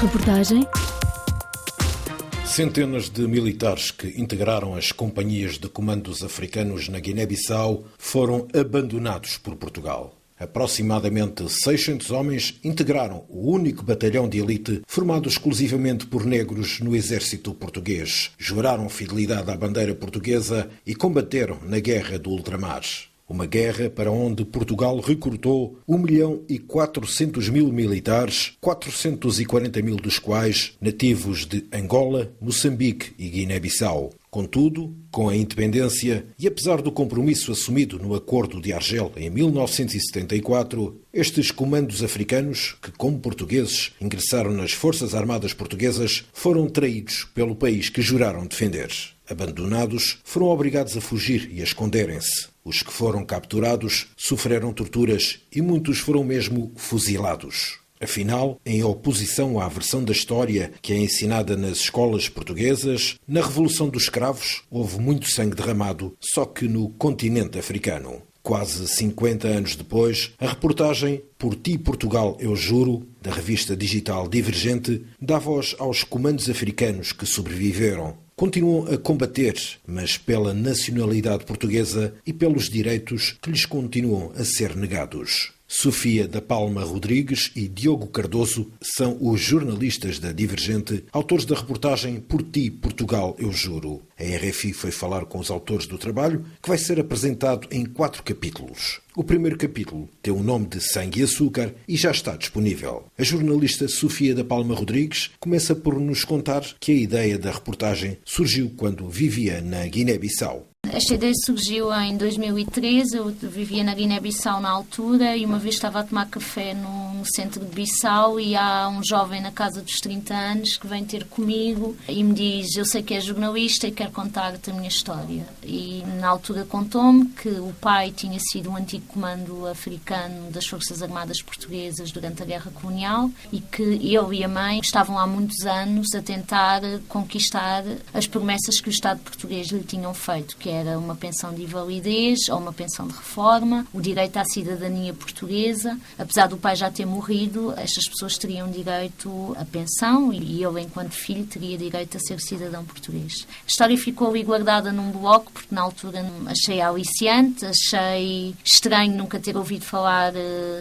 Reportagem. Centenas de militares que integraram as companhias de comandos africanos na Guiné-Bissau foram abandonados por Portugal. Aproximadamente 600 homens integraram o único batalhão de elite formado exclusivamente por negros no exército português. Juraram fidelidade à bandeira portuguesa e combateram na Guerra do Ultramar. Uma guerra para onde Portugal recrutou 1.400.000 militares, 440.000 dos quais nativos de Angola, Moçambique e Guiné-Bissau. Contudo, com a independência e apesar do compromisso assumido no Acordo de Argel em 1974, estes comandos africanos, que como portugueses ingressaram nas Forças Armadas Portuguesas, foram traídos pelo país que juraram defender. Abandonados, foram obrigados a fugir e a esconderem-se. Os que foram capturados sofreram torturas e muitos foram mesmo fuzilados. Afinal, em oposição à versão da história que é ensinada nas escolas portuguesas, na Revolução dos Escravos houve muito sangue derramado, só que no continente africano. Quase 50 anos depois, a reportagem Por Ti Portugal Eu Juro, da revista digital Divergente, dá voz aos comandos africanos que sobreviveram. Continuam a combater, mas pela nacionalidade portuguesa e pelos direitos que lhes continuam a ser negados. Sofia da Palma Rodrigues e Diogo Cardoso são os jornalistas da Divergente, autores da reportagem Por Ti, Portugal, Eu Juro. A RFI foi falar com os autores do trabalho, que vai ser apresentado em 4 capítulos. O primeiro capítulo tem o nome de Sangue e Açúcar e já está disponível. A jornalista Sofia da Palma Rodrigues começa por nos contar que a ideia da reportagem surgiu quando vivia na Guiné-Bissau. Esta ideia surgiu em 2013, eu vivia na Guiné-Bissau na altura e uma vez estava a tomar café no centro de Bissau e há um jovem na casa dos 30 anos que vem ter comigo e me diz: eu sei que é jornalista e quero contar-te a minha história. E na altura contou-me que o pai tinha sido um antigo comando africano das Forças Armadas Portuguesas durante a Guerra Colonial e que ele e a mãe estavam há muitos anos a tentar conquistar as promessas que o Estado português lhe tinham feito, que era uma pensão de invalidez ou uma pensão de reforma, o direito à cidadania portuguesa. Apesar do pai já ter morrido, estas pessoas teriam direito à pensão e ele, enquanto filho, teria direito a ser cidadão português. A história ficou ali guardada num bloco, porque na altura achei aliciante, achei estranho nunca ter ouvido falar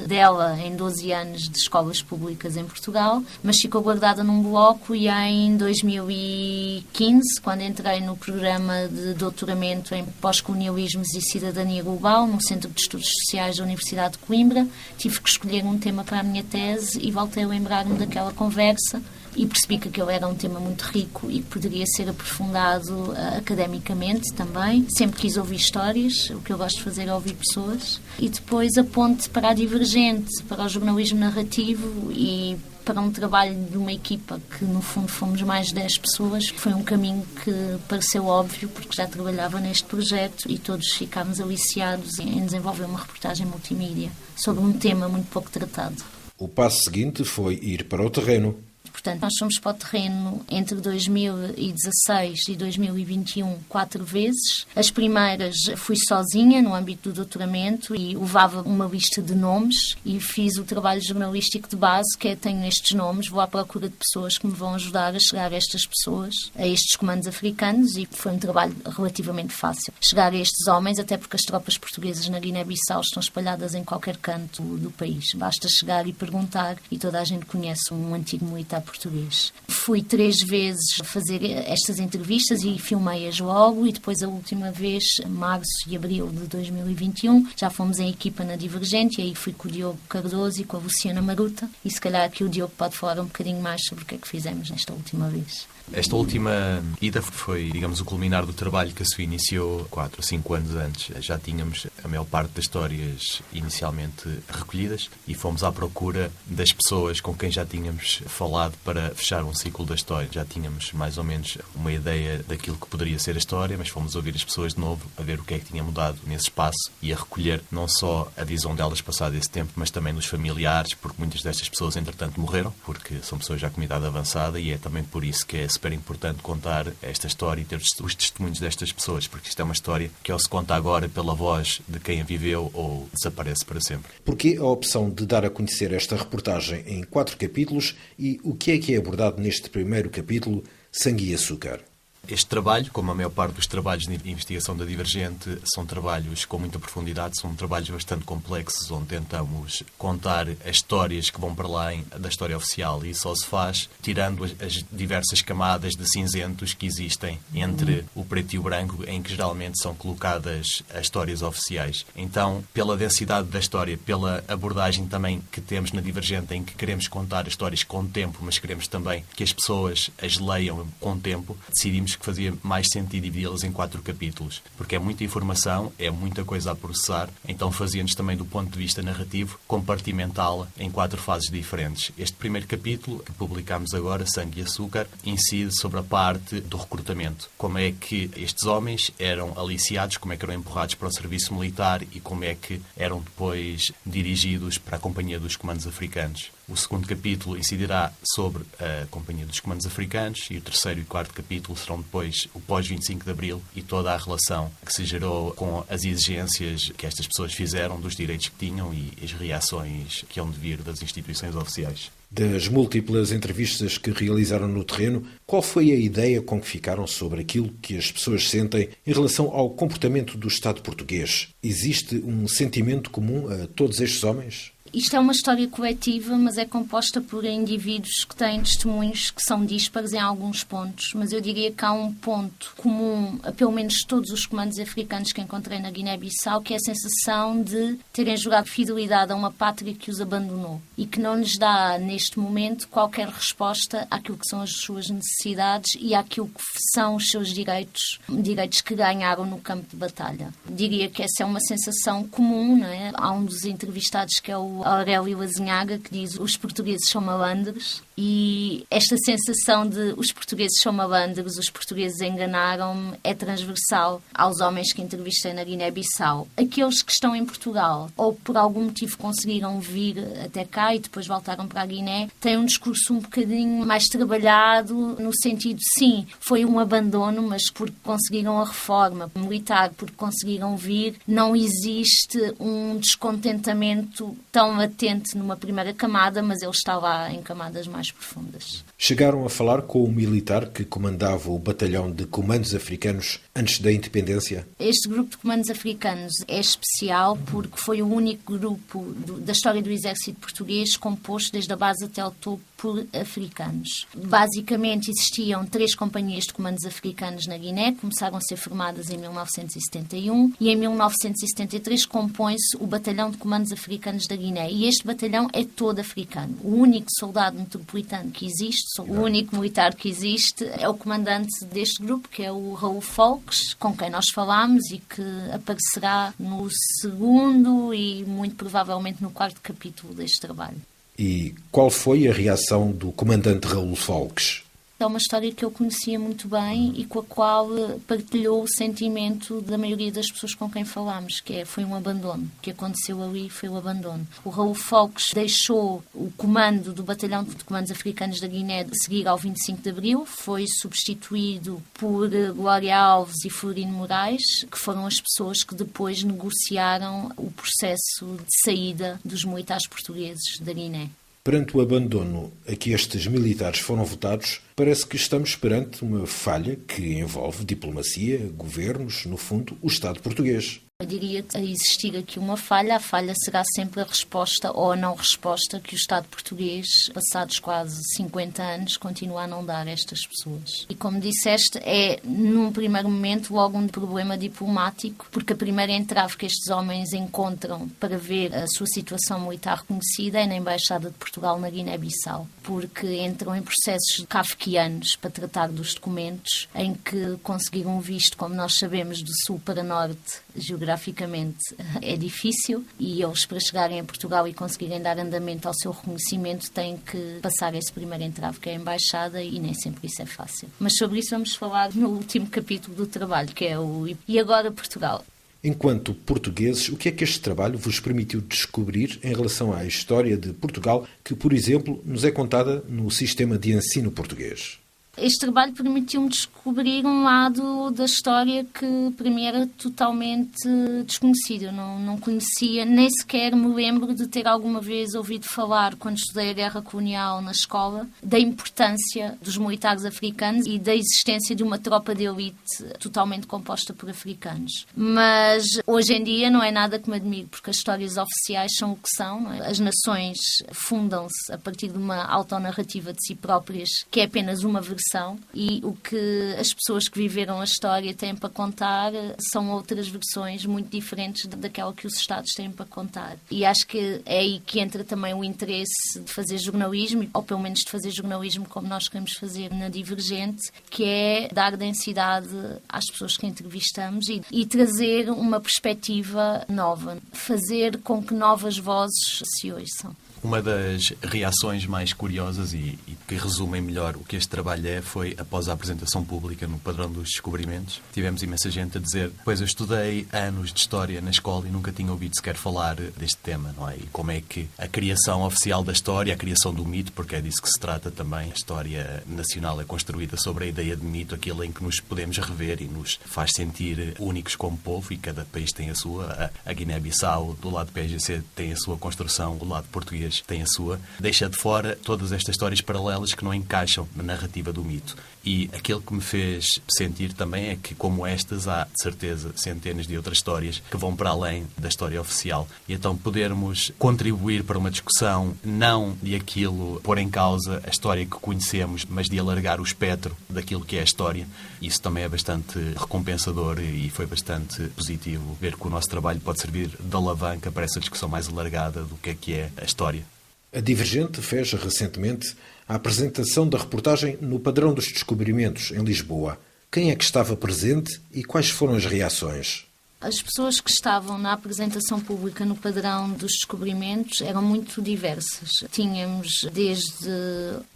dela em 12 anos de escolas públicas em Portugal, mas ficou guardada num bloco e em 2015, quando entrei no programa de doutoramento em pós-colonialismos e cidadania global no Centro de Estudos Sociais da Universidade de Coimbra, tive que escolher um tema para a minha tese e voltei a lembrar-me daquela conversa e percebi que aquele era um tema muito rico e que poderia ser aprofundado academicamente também. Sempre quis ouvir histórias, o que eu gosto de fazer é ouvir pessoas. E depois a ponte para a Divergente, para o jornalismo narrativo e para um trabalho de uma equipa que, no fundo, fomos mais de 10 pessoas. Foi um caminho que pareceu óbvio, porque já trabalhava neste projeto e todos ficámos aliciados em desenvolver uma reportagem multimídia sobre um tema muito pouco tratado. O passo seguinte foi ir para o terreno. Portanto, nós fomos para o terreno entre 2016 e 2021 4 vezes. As primeiras fui sozinha no âmbito do doutoramento e levava uma lista de nomes e fiz o trabalho jornalístico de base, que é: tenho estes nomes, vou à procura de pessoas que me vão ajudar a chegar a estas pessoas, a estes comandos africanos, e foi um trabalho relativamente fácil. Chegar a estes homens, até porque as tropas portuguesas na Guiné-Bissau estão espalhadas em qualquer canto do país. Basta chegar e perguntar e toda a gente conhece um antigo militar português. Fui 3 vezes fazer estas entrevistas e filmei-as logo, e depois a última vez, março e abril de 2021, já fomos em equipa na Divergente, e aí fui com o Diogo Cardoso e com a Luciana Maruta, e se calhar aqui o Diogo pode falar um bocadinho mais sobre o que é que fizemos nesta última vez. Esta última ida foi, digamos, o culminar do trabalho que a Sofia iniciou 4 ou 5 anos antes. Já tínhamos a maior parte das histórias inicialmente recolhidas e fomos à procura das pessoas com quem já tínhamos falado bocado para fechar um ciclo da história. Já tínhamos mais ou menos uma ideia daquilo que poderia ser a história, mas fomos ouvir as pessoas de novo, a ver o que é que tinha mudado nesse espaço e a recolher não só a visão delas passado esse tempo, mas também dos familiares, porque muitas destas pessoas, entretanto, morreram, porque são pessoas já com uma idade avançada, e é também por isso que é super importante contar esta história e ter os testemunhos destas pessoas, porque isto é uma história que ou se conta agora pela voz de quem a viveu ou desaparece para sempre. Porquê a opção de dar a conhecer esta reportagem em 4 capítulos e o que é abordado neste primeiro capítulo, Sangue e Açúcar? Este trabalho, como a maior parte dos trabalhos de investigação da Divergente, são trabalhos com muita profundidade, são trabalhos bastante complexos, onde tentamos contar as histórias que vão para além da história oficial, e só se faz tirando as diversas camadas de cinzentos que existem entre o preto e o branco, em que geralmente são colocadas as histórias oficiais. Então, pela densidade da história, pela abordagem também que temos na Divergente, em que queremos contar as histórias com tempo, mas queremos também que as pessoas as leiam com tempo, decidimos que fazia mais sentido dividi-las em 4 capítulos, porque é muita informação, é muita coisa a processar, então fazia-nos também, do ponto de vista narrativo, compartimentá-la em 4 fases diferentes. Este primeiro capítulo, que publicámos agora, Sangue e Açúcar, incide sobre a parte do recrutamento. Como é que estes homens eram aliciados, como é que eram empurrados para o serviço militar e como é que eram depois dirigidos para a Companhia dos Comandos Africanos. O segundo capítulo incidirá sobre a Companhia dos Comandos Africanos e o terceiro e quarto capítulo serão depois o pós-25 de Abril e toda a relação que se gerou com as exigências que estas pessoas fizeram, dos direitos que tinham e as reações que hão de vir das instituições oficiais. Das múltiplas entrevistas que realizaram no terreno, qual foi a ideia com que ficaram sobre aquilo que as pessoas sentem em relação ao comportamento do Estado português? Existe um sentimento comum a todos estes homens? Isto é uma história coletiva, mas é composta por indivíduos que têm testemunhos que são díspares em alguns pontos. Mas eu diria que há um ponto comum a pelo menos todos os comandos africanos que encontrei na Guiné-Bissau, que é a sensação de terem jurado fidelidade a uma pátria que os abandonou e que não lhes dá, neste momento, qualquer resposta àquilo que são as suas necessidades e àquilo que são os seus direitos que ganharam no campo de batalha. Diria que essa é uma sensação comum, não é? Há um dos entrevistados que é o Aurélio Azinhaga, que diz: os portugueses são malandros, e esta sensação de os portugueses são malandros, os portugueses enganaram-me, é transversal aos homens que entrevistei na Guiné-Bissau. Aqueles que estão em Portugal ou por algum motivo conseguiram vir até cá e depois voltaram para a Guiné, têm um discurso um bocadinho mais trabalhado, no sentido, sim, foi um abandono, mas porque conseguiram a reforma militar, porque conseguiram vir, não existe um descontentamento tão latente numa primeira camada, mas ele está lá em camadas mais profundas. Chegaram a falar com o militar que comandava o batalhão de comandos africanos antes da independência? Este grupo de comandos africanos é especial porque foi o único grupo da história do exército português composto desde a base até ao topo por africanos. Basicamente existiam 3 companhias de comandos africanos na Guiné, começaram a ser formadas em 1971 e em 1973 compõe-se o Batalhão de Comandos Africanos da Guiné, e este batalhão é todo africano. O único soldado metropolitano que existe, o único militar que existe, é o comandante deste grupo, que é o Raul Folques, com quem nós falámos e que aparecerá no segundo e muito provavelmente no 4º capítulo deste trabalho. E qual foi a reação do comandante Raul Folques? É uma história que eu conhecia muito bem e com a qual partilhou o sentimento da maioria das pessoas com quem falámos, foi um abandono. O que aconteceu ali foi o abandono. O Raul Folques deixou o comando do Batalhão de Comandos Africanos da Guiné a seguir ao 25 de Abril, foi substituído por Glória Alves e Florino Moraes, que foram as pessoas que depois negociaram o processo de saída dos militares portugueses da Guiné. Perante o abandono a que estes militares foram votados, parece que estamos perante uma falha que envolve diplomacia, governos, no fundo, o Estado português. Eu diria a existir aqui uma falha, a falha será sempre a resposta ou a não resposta que o Estado português, passados quase 50 anos, continua a não dar a estas pessoas. E como disseste, é num primeiro momento logo um problema diplomático, porque a primeira entrave que estes homens encontram para ver a sua situação militar reconhecida é na Embaixada de Portugal na Guiné-Bissau, porque entram em processos kafkianos para tratar dos documentos, em que conseguiram visto, como nós sabemos, do sul para norte, geograficamente geograficamente é difícil e eles, para chegarem a Portugal e conseguirem dar andamento ao seu reconhecimento, têm que passar esse primeiro entrave, que é a Embaixada, e nem sempre isso é fácil. Mas sobre isso vamos falar no último capítulo do trabalho, que é o E Agora Portugal. Enquanto portugueses, o que é que este trabalho vos permitiu descobrir em relação à história de Portugal, que, por exemplo, nos é contada no sistema de ensino português? Este trabalho permitiu-me descobrir um lado da história que para mim era totalmente desconhecido. Eu não conhecia, nem sequer me lembro de ter alguma vez ouvido falar, quando estudei a Guerra Colonial na escola, da importância dos militares africanos e da existência de uma tropa de elite totalmente composta por africanos. Mas hoje em dia não é nada que me admire, porque as histórias oficiais são o que são, não é? As nações fundam-se a partir de uma autonarrativa de si próprias, que é apenas uma versão, e o que as pessoas que viveram a história têm para contar são outras versões muito diferentes daquela que os Estados têm para contar. E acho que é aí que entra também o interesse de fazer jornalismo, ou pelo menos de fazer jornalismo como nós queremos fazer na Divergente, que é dar densidade às pessoas que entrevistamos e trazer uma perspectiva nova, fazer com que novas vozes se ouçam. Uma das reações mais curiosas e que resumem melhor o que este trabalho foi após a apresentação pública no Padrão dos Descobrimentos. Tivemos imensa gente a dizer: pois eu estudei anos de História na escola e nunca tinha ouvido sequer falar deste tema, não é? E como é que a criação oficial da história, a criação do mito, porque é disso que se trata também, a história nacional é construída sobre a ideia de mito, aquilo em que nos podemos rever e nos faz sentir únicos como povo, e cada país tem a sua. A Guiné-Bissau, do lado do PSGC, tem a sua construção, o lado português tem a sua. Deixa de fora todas estas histórias paralelas que não encaixam na narrativa do mito. E aquilo que me fez sentir também é que, como estas, há, de certeza, centenas de outras histórias que vão para além da história oficial. E então podermos contribuir para uma discussão, não de aquilo pôr em causa a história que conhecemos, mas de alargar o espectro daquilo que é a história. Isso também é bastante recompensador e foi bastante positivo ver que o nosso trabalho pode servir de alavanca para essa discussão mais alargada do que é a história. A Divergente fez recentemente a apresentação da reportagem no Padrão dos Descobrimentos, em Lisboa. Quem é que estava presente e quais foram as reações? As pessoas que estavam na apresentação pública no Padrão dos Descobrimentos eram muito diversas. Tínhamos desde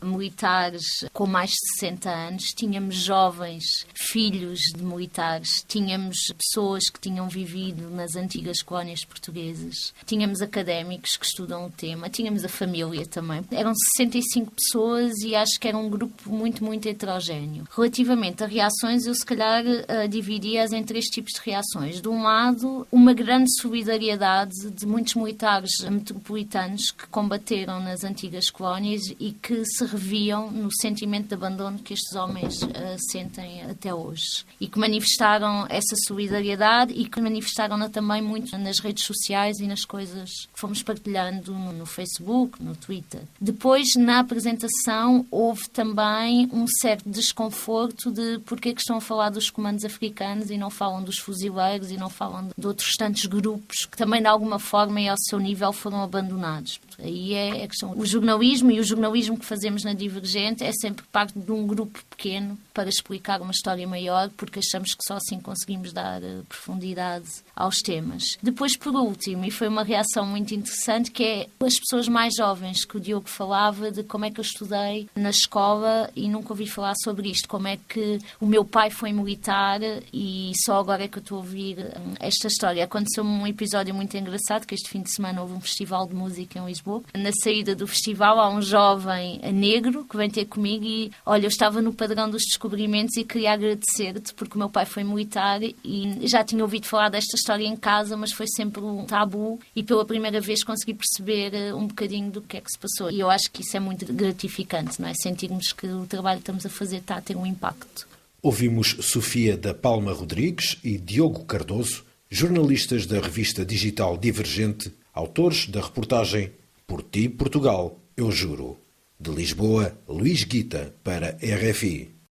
militares com mais de 60 anos, tínhamos jovens, filhos de militares, tínhamos pessoas que tinham vivido nas antigas colónias portuguesas, tínhamos académicos que estudam o tema, tínhamos a família também. Eram 65 pessoas e acho que era um grupo muito, muito heterogéneo. Relativamente a reações, eu se calhar dividia-as em 3 tipos de reações. De um lado, uma grande solidariedade de muitos militares metropolitanos que combateram nas antigas colónias e que se reviam no sentimento de abandono que estes homens sentem até hoje. E que manifestaram essa solidariedade e que manifestaram-na também muito nas redes sociais e nas coisas que fomos partilhando no Facebook, no Twitter. Depois, na apresentação, houve também um certo desconforto de porque é que estão a falar dos comandos africanos e não falam dos fuzileiros e não falam de outros tantos grupos que também, de alguma forma e ao seu nível, foram abandonados. Aí é a questão. O jornalismo e o jornalismo que fazemos na Divergente é sempre parte de um grupo pequeno para explicar uma história maior, porque achamos que só assim conseguimos dar profundidade aos temas. Depois, por último, e foi uma reação muito interessante, que é as pessoas mais jovens, que o Diogo falava de como é que eu estudei na escola e nunca ouvi falar sobre isto, como é que o meu pai foi militar e só agora é que eu estou a ouvir esta história. Aconteceu-me um episódio muito engraçado, que este fim de semana houve um festival de música em Lisboa. Na saída do festival há um jovem negro que vem ter comigo e, olha, eu estava no Padrão dos Descobrimentos e queria agradecer-te porque o meu pai foi militar e já tinha ouvido falar desta história em casa, mas foi sempre um tabu e pela primeira vez consegui perceber um bocadinho do que é que se passou. E eu acho que isso é muito gratificante, não é? Sentirmos que o trabalho que estamos a fazer está a ter um impacto. Ouvimos Sofia da Palma Rodrigues e Diogo Cardoso, jornalistas da revista digital Divergente, autores da reportagem Por Ti, Portugal, eu juro. De Lisboa, Luís Guita, para RFI.